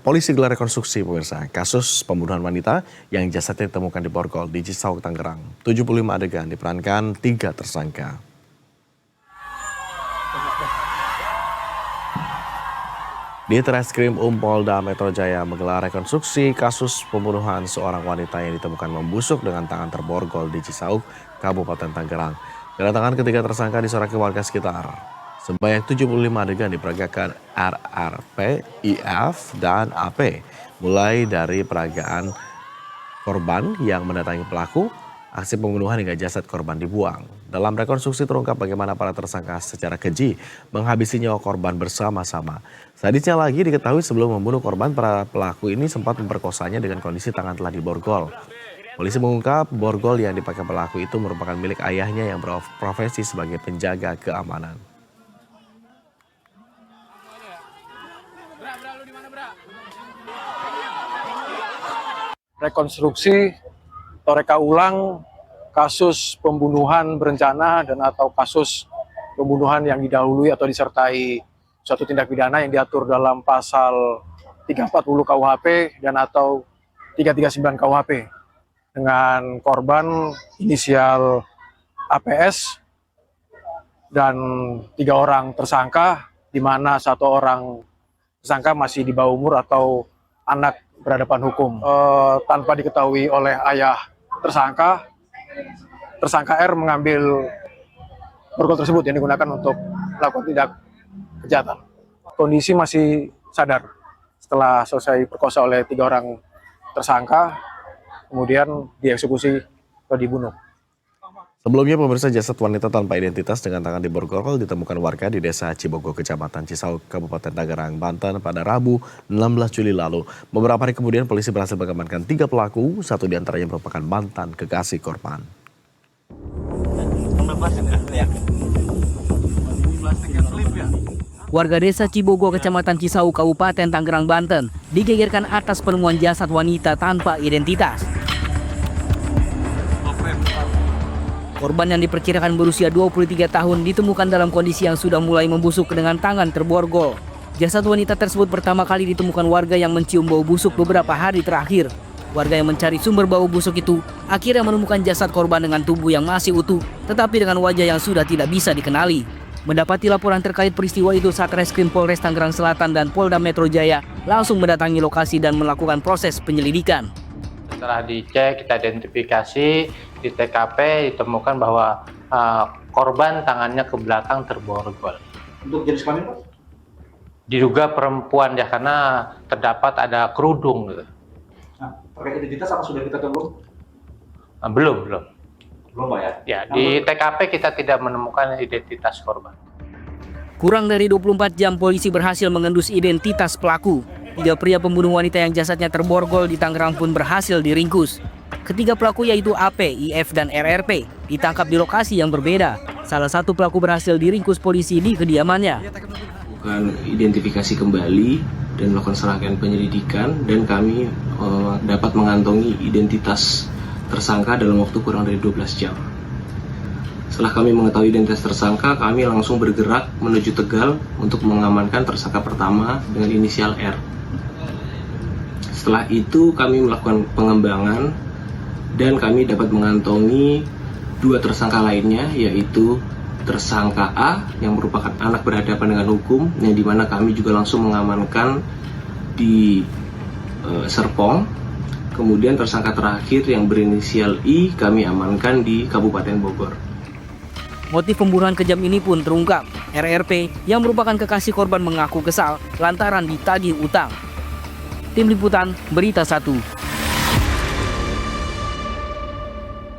Polisi gelar rekonstruksi pemirsa kasus pembunuhan wanita yang jasadnya ditemukan di Borgol di Cisauk, Tangerang. 75 adegan diperankan 3 tersangka. Di Treskrim Polda Metro Jaya menggelar rekonstruksi kasus pembunuhan seorang wanita yang ditemukan membusuk dengan tangan terborgol di Cisauk, Kabupaten Tangerang. Kedatangan ketiga tersangka disoraki warga sekitar. Sebanyak 75 adegan diperagakan RRP, IF, dan AP. Mulai dari peragaan korban yang mendatangi pelaku, aksi pembunuhan hingga jasad korban dibuang. Dalam rekonstruksi terungkap bagaimana para tersangka secara keji menghabisi nyawa korban bersama-sama. Sadisnya lagi diketahui sebelum membunuh korban, para pelaku ini sempat memperkosanya dengan kondisi tangan telah diborgol. Polisi mengungkap borgol yang dipakai pelaku itu merupakan milik ayahnya yang berprofesi sebagai penjaga keamanan. Rekonstruksi atau reka ulang kasus pembunuhan berencana dan atau kasus pembunuhan yang didahului atau disertai suatu tindak pidana yang diatur dalam pasal 340 KUHP dan atau 339 KUHP dengan korban inisial APS dan 3 orang tersangka, di mana 1 orang tersangka masih di bawah umur atau anak berhadapan hukum. Tanpa diketahui oleh ayah tersangka R mengambil borgol tersebut yang digunakan untuk melakukan tindak kejahatan. Kondisi masih sadar setelah selesai perkosa oleh 3 orang tersangka, kemudian dieksekusi atau dibunuh. Sebelumnya pemirsa, jasad wanita tanpa identitas dengan tangan diborgol ditemukan warga di Desa Cibogo, Kecamatan Cisauk, Kabupaten Tangerang, Banten pada Rabu 16 Juli lalu. Beberapa hari kemudian polisi berhasil mengamankan 3 pelaku, 1 diantaranya merupakan mantan kekasih korban. Warga Desa Cibogo, Kecamatan Cisauk, Kabupaten Tangerang, Banten digegerkan atas penemuan jasad wanita tanpa identitas. Korban yang diperkirakan berusia 23 tahun ditemukan dalam kondisi yang sudah mulai membusuk dengan tangan terborgol. Jasad wanita tersebut pertama kali ditemukan warga yang mencium bau busuk beberapa hari terakhir. Warga yang mencari sumber bau busuk itu akhirnya menemukan jasad korban dengan tubuh yang masih utuh, tetapi dengan wajah yang sudah tidak bisa dikenali. Mendapati laporan terkait peristiwa itu, Satreskrim Polres Tangerang Selatan dan Polda Metro Jaya langsung mendatangi lokasi dan melakukan proses penyelidikan. Setelah dicek, kita identifikasi di TKP, ditemukan bahwa korban tangannya ke belakang terborgol. Untuk jenis kelamin, Pak? Diduga perempuan ya, karena terdapat ada kerudung. Gitu. Nah, terkait identitas apa sudah kita temukan? Belum. Belum, Pak ya? Ya, di TKP kita tidak menemukan identitas korban. Kurang dari 24 jam polisi berhasil mengendus identitas pelaku. 3 pria pembunuh wanita yang jasadnya terborgol di Tangerang pun berhasil diringkus. Ketiga pelaku yaitu AP, IF, dan RRP ditangkap di lokasi yang berbeda. Salah satu pelaku berhasil diringkus polisi di kediamannya. Bukan identifikasi kembali dan melakukan serangkaian penyelidikan, dan kami dapat mengantongi identitas tersangka dalam waktu kurang dari 12 jam. Setelah kami mengetahui identitas tersangka, kami langsung bergerak menuju Tegal untuk mengamankan tersangka pertama dengan inisial R. Setelah itu kami melakukan pengembangan dan kami dapat mengantongi 2 tersangka lainnya, yaitu tersangka A yang merupakan anak berhadapan dengan hukum, yang dimana kami juga langsung mengamankan di Serpong. Kemudian tersangka terakhir yang berinisial I kami amankan di Kabupaten Bogor. Motif pembunuhan kejam ini pun terungkap. RRP yang merupakan kekasih korban mengaku kesal lantaran ditagih utang. Tim Liputan Berita 1.